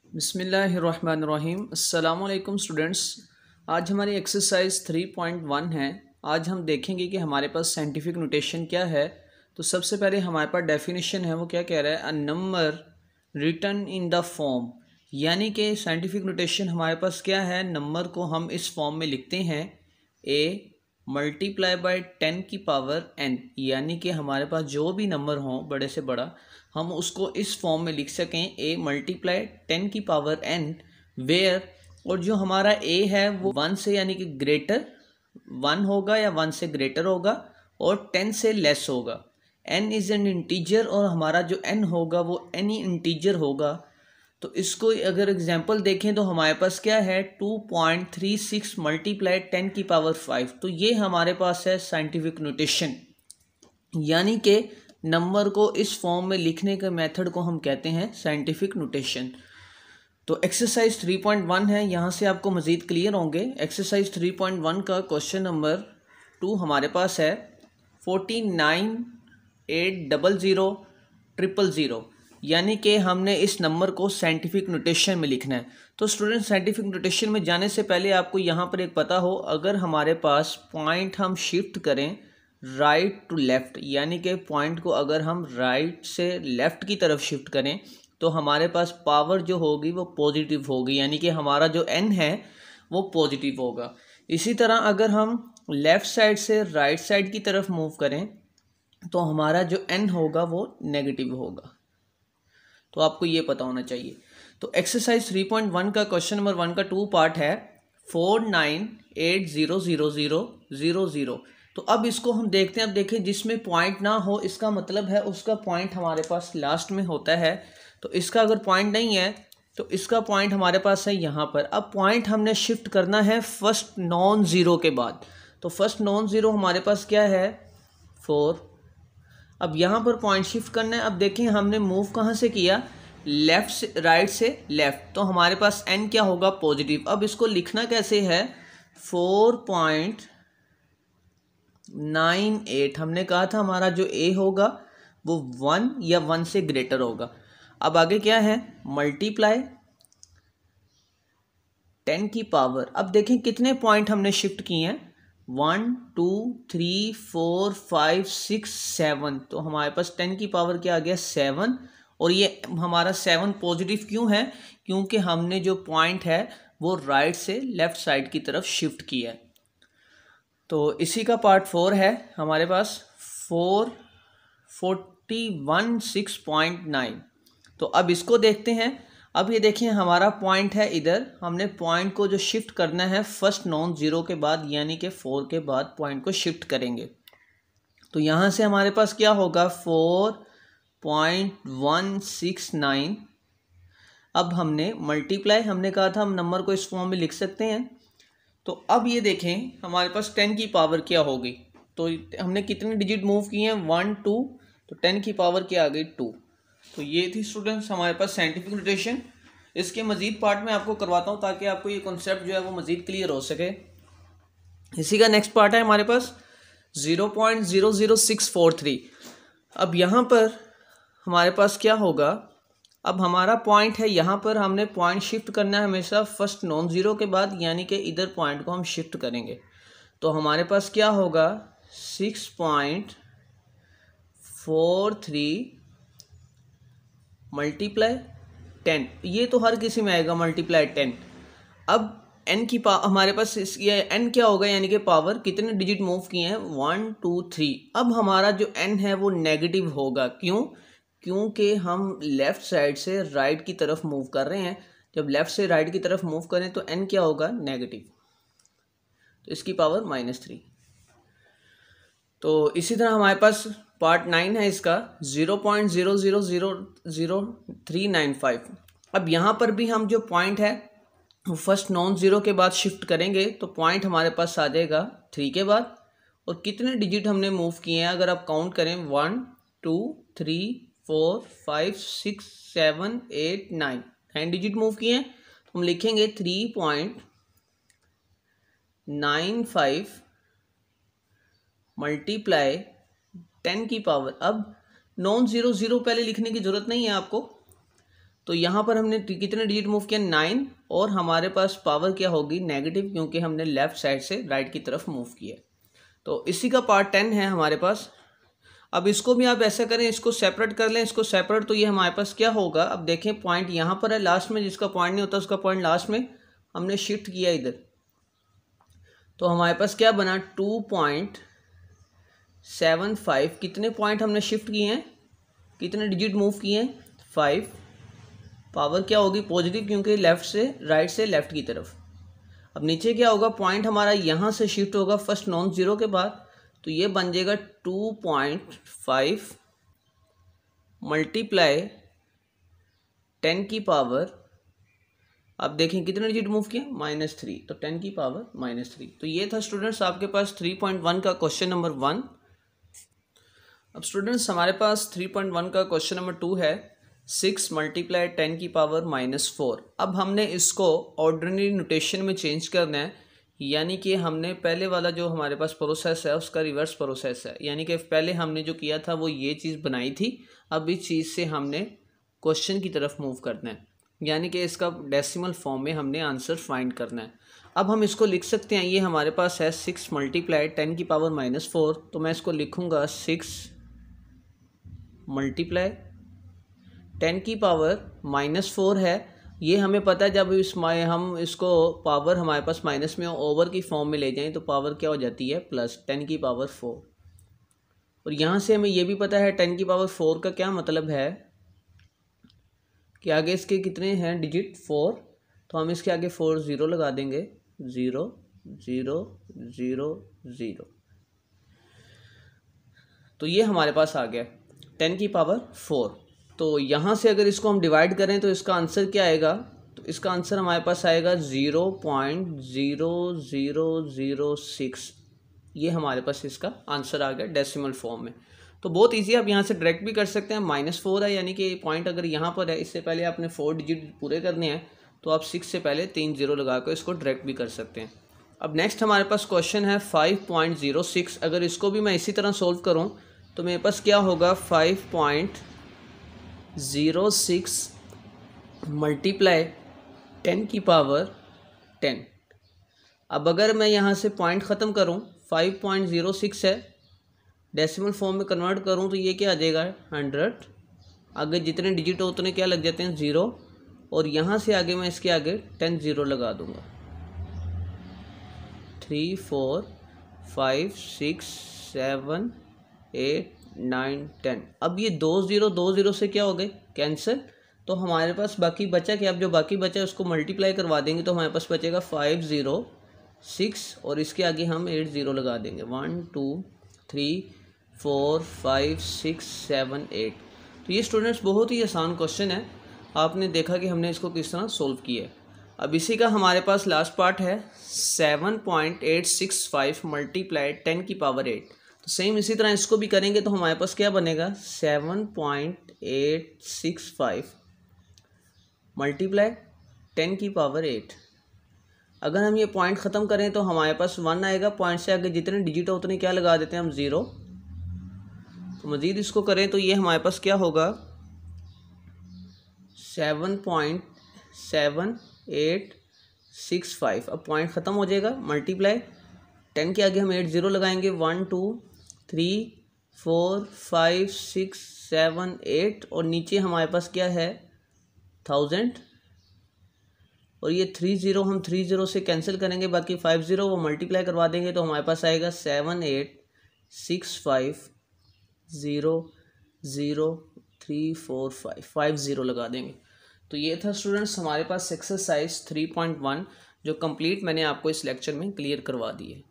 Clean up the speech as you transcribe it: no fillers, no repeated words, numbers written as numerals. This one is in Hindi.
बिस्मिल्लाहिर्रहमानिर्रहीम। अस्सलाम वालेकुम स्टूडेंट्स। आज हमारी एक्सरसाइज 3.1 है। आज हम देखेंगे कि हमारे पास साइंटिफिक नोटेशन क्या है। तो सबसे पहले हमारे पास डेफिनेशन है, वो क्या कह रहा है, a number written in the form, यानी कि साइंटिफिक नोटेशन हमारे पास क्या है, नंबर को हम इस फॉर्म में लिखते हैं ए मल्टीप्लाई बाय 10 की पावर n, यानी कि हमारे पास जो भी नंबर हो बड़े से बड़ा हम उसको इस फॉर्म में लिख सकें ए मल्टीप्लाई 10 की पावर n, वेयर और जो हमारा a है वो 1 से यानी कि ग्रेटर 1 होगा या 1 से ग्रेटर होगा और 10 से लेस होगा। n इज़ एन इंटीजर और हमारा जो n होगा वो एनी इंटीजर होगा। तो इसको अगर एग्जांपल देखें तो हमारे पास क्या है 2.36 मल्टीप्लाई 10 की पावर 5। तो ये हमारे पास है साइंटिफिक नोटेशन, यानी कि नंबर को इस फॉर्म में लिखने के मेथड को हम कहते हैं साइंटिफिक नोटेशन। तो एक्सरसाइज 3.1 है, यहाँ से आपको मज़ीद क्लियर होंगे। एक्सरसाइज 3.1 का क्वेश्चन नंबर 2 हमारे पास है 49,800,000, यानी कि हमने इस नंबर को साइंटिफिक नोटेशन में लिखना है। तो स्टूडेंट, साइंटिफिक नोटेशन में जाने से पहले आपको यहाँ पर एक पता हो, अगर हमारे पास पॉइंट हम शिफ्ट करें राइट टू लेफ़्ट, यानी कि पॉइंट को अगर हम राइट से लेफ़्ट की तरफ शिफ्ट करें तो हमारे पास पावर जो होगी वो पॉजिटिव होगी, यानी कि हमारा जो n है वो पॉजिटिव होगा। इसी तरह अगर हम लेफ़्ट साइड से राइट साइड की तरफ मूव करें तो हमारा जो n होगा वो नेगेटिव होगा। तो आपको ये पता होना चाहिए। तो एक्सरसाइज 3.1 का क्वेश्चन नंबर 1 का 2 पार्ट है 49,800,000। तो अब इसको हम देखते हैं। अब देखें, जिसमें पॉइंट ना हो इसका मतलब है उसका पॉइंट हमारे पास लास्ट में होता है। तो इसका अगर पॉइंट नहीं है तो इसका पॉइंट हमारे पास है यहाँ पर। अब पॉइंट हमने शिफ्ट करना है फर्स्ट नॉन ज़ीरो के बाद। तो फर्स्ट नॉन ज़ीरो हमारे पास क्या है 4। अब यहाँ पर पॉइंट शिफ्ट करना है। अब देखें हमने मूव कहाँ से किया, लेफ़्ट से राइट से लेफ़्ट, तो हमारे पास n क्या होगा पॉजिटिव। अब इसको लिखना कैसे है 4.98। हमने कहा था हमारा जो a होगा वो 1 या 1 से ग्रेटर होगा। अब आगे क्या है मल्टीप्लाई 10 की पावर। अब देखें कितने पॉइंट हमने शिफ्ट किए हैं 1 2 3 4 5 6 7। तो हमारे पास 10 की पावर क्या आ गया 7। और ये हमारा 7 पॉजिटिव क्यों है, क्योंकि हमने जो पॉइंट है वो राइट से लेफ़्ट साइड की तरफ शिफ्ट किया है। तो इसी का पार्ट 4 है हमारे पास 441.6.9। तो अब इसको देखते हैं। अब ये देखिए हमारा पॉइंट है इधर, हमने पॉइंट को जो शिफ्ट करना है फर्स्ट नॉन ज़ीरो के बाद, यानी कि 4 के बाद पॉइंट को शिफ्ट करेंगे। तो यहाँ से हमारे पास क्या होगा 4.169। अब हमने मल्टीप्लाई, हमने कहा था हम नंबर को इस फॉर्म में लिख सकते हैं। तो अब ये देखें हमारे पास 10 की पावर क्या होगी। तो हमने कितने डिजिट मूव किए हैं 1 2, तो 10 की पावर क्या आ गई 2। तो ये थी स्टूडेंट्स हमारे पास साइंटिफिक नोटेशन। इसके मज़ीद पार्ट में आपको करवाता हूँ ताकि आपको ये कॉन्सेप्ट जो है वो मज़ीद क्लियर हो सके। इसी का नेक्स्ट पार्ट है हमारे पास 0.00643। अब यहाँ पर हमारे पास क्या होगा, अब हमारा पॉइंट है यहाँ पर, हमने पॉइंट शिफ्ट करना है हमेशा फर्स्ट नॉन ज़ीरो के बाद, यानी कि इधर पॉइंट को हम शिफ्ट करेंगे। तो हमारे पास क्या होगा 6.43 मल्टीप्लाई 10। ये तो हर किसी में आएगा मल्टीप्लाई 10। अब n की हमारे पास ये n क्या होगा, यानी कि पावर कितने डिजिट मूव किए हैं 1 2 3। अब हमारा जो n है वो नेगेटिव होगा। क्यों, क्योंकि हम लेफ़्ट साइड से राइट की तरफ मूव कर रहे हैं। जब लेफ़्ट से राइट की तरफ मूव करें तो n क्या होगा नेगेटिव, तो इसकी पावर -3। तो इसी तरह हमारे पास पार्ट 9 है इसका 0.0000395। अब यहाँ पर भी हम जो पॉइंट है वो फर्स्ट नॉन ज़ीरो के बाद शिफ्ट करेंगे तो पॉइंट हमारे पास आ जाएगा 3 के बाद। और कितने डिजिट हमने मूव किए हैं अगर आप काउंट करें 1 2 3 4 5 6 7 8 9 डिजिट मूव किए हैं। तो हम लिखेंगे 3.95 मल्टीप्लाई 10 की पावर। अब नॉन ज़ीरो ज़ीरो पहले लिखने की ज़रूरत नहीं है आपको, तो यहाँ पर हमने कितने डिजिट मूव किया 9, और हमारे पास पावर क्या होगी नेगेटिव, क्योंकि हमने लेफ्ट साइड से राइट की तरफ मूव किया। तो इसी का पार्ट 10 है हमारे पास। अब इसको भी आप ऐसा करें, इसको सेपरेट कर लें, इसको सेपरेट, तो ये हमारे पास क्या होगा, अब देखें पॉइंट यहाँ पर है लास्ट में, जिसका पॉइंट नहीं होता उसका पॉइंट लास्ट में हमने शिफ्ट किया इधर, तो हमारे पास क्या बना 2.75। कितने पॉइंट हमने शिफ्ट किए हैं, कितने डिजिट मूव किए हैं 5। पावर क्या होगी पॉजिटिव, क्योंकि लेफ्ट से राइट से लेफ्ट की तरफ। अब नीचे क्या होगा, पॉइंट हमारा यहाँ से शिफ्ट होगा फर्स्ट नॉन जीरो के बाद, तो ये बन जाएगा 2.5 मल्टीप्लाई 10 की पावर, अब देखें कितने डिजिट मूव किए -3, तो 10 की पावर -3। तो ये था स्टूडेंट्स आपके पास 3.1 का क्वेश्चन नंबर 1। अब स्टूडेंट्स हमारे पास 3.1 का क्वेश्चन नंबर 2 है 6 मल्टीप्लाई 10 की पावर -4। अब हमने इसको ऑर्डिनरी नोटेशन में चेंज करना है, यानी कि हमने पहले वाला जो हमारे पास प्रोसेस है उसका रिवर्स प्रोसेस है, यानी कि पहले हमने जो किया था वो ये चीज़ बनाई थी, अब इस चीज़ से हमने क्वेश्चन की तरफ मूव करना है, यानी कि इसका डेसिमल फॉर्म में हमने आंसर फाइंड करना है। अब हम इसको लिख सकते हैं, ये हमारे पास है 6 मल्टीप्लाई 10 की पावर -4, तो मैं इसको लिखूँगा 6 मल्टीप्लाई 10 की पावर -4 है। ये हमें पता है जब हम इसको पावर हमारे पास माइनस में ओवर की फॉर्म में ले जाएं तो पावर क्या हो जाती है प्लस 10 की पावर 4। और यहाँ से हमें ये भी पता है 10 की पावर 4 का क्या मतलब है कि आगे इसके कितने हैं डिजिट 4, तो हम इसके आगे 4 0 लगा देंगे, 0 0 0 0। तो ये हमारे पास आ गया 10 की पावर 4। तो यहाँ से अगर इसको हम डिवाइड करें तो इसका आंसर क्या आएगा, तो इसका आंसर हमारे पास आएगा 0.0006। ये हमारे पास इसका आंसर आ गया डेसिमल फॉर्म में। तो बहुत इजी, आप यहाँ से डायरेक्ट भी कर सकते हैं। -4 है, यानी कि पॉइंट अगर यहाँ पर है, इससे पहले आपने 4 डिजिट पूरे करने हैं, तो आप 6 से पहले 3 0 लगा कर इसको डायरेक्ट भी कर सकते हैं। अब नेक्स्ट हमारे पास क्वेश्चन है 5.06। अगर इसको भी मैं इसी तरह सोल्व करूँ तो मेरे पास क्या होगा 5.06 मल्टीप्लाई 10 की पावर 10। अब अगर मैं यहाँ से पॉइंट ख़त्म करूँ, 5.06 है, डेसिमल फॉर्म में कन्वर्ट करूँ तो ये क्या आ जाएगा 100। आगे जितने डिजिट हो उतने क्या लग जाते हैं 0, और यहाँ से आगे मैं इसके आगे 10 0 लगा दूँगा। 3 4 5 6 7 8 9 10। अब ये 2 0 से क्या हो गए कैंसिल, तो हमारे पास बाकी बचा क्या, अब जो बाकी बचा उसको मल्टीप्लाई करवा देंगे तो हमारे पास बचेगा 506, और इसके आगे हम 8 0 लगा देंगे। 1 2 3 4 5 6 7 8। तो ये स्टूडेंट्स बहुत ही आसान क्वेश्चन है, आपने देखा कि हमने इसको किस तरह सोल्व किया है। अब इसी का हमारे पास लास्ट पार्ट है 7.865 मल्टीप्लाई 10 की पावर 8। तो सेम इसी तरह इसको भी करेंगे तो हमारे पास क्या बनेगा 7.865 मल्टीप्लाई 10 की पावर 8। अगर हम ये पॉइंट ख़त्म करें तो हमारे पास 1 आएगा, पॉइंट से आगे जितने डिजिट हो उतने क्या लगा देते हैं हम 0। तो मज़ीद इसको करें तो ये हमारे पास क्या होगा 7.7865। अब पॉइंट ख़त्म हो जाएगा, मल्टीप्लाई 10 के आगे हम 8 0 लगाएंगे, 1 2 3 4 5 6 7 8, और नीचे हमारे पास क्या है 1000, और ये 3 0 हम 3 0 से कैंसिल करेंगे, बाकी 5 0 वो मल्टीप्लाई करवा देंगे तो हमारे पास आएगा 786500345 लगा देंगे। तो ये था स्टूडेंट्स हमारे पास एक्सरसाइज 3.1 जो कंप्लीट मैंने आपको इस लेक्चर में क्लियर करवा दी है।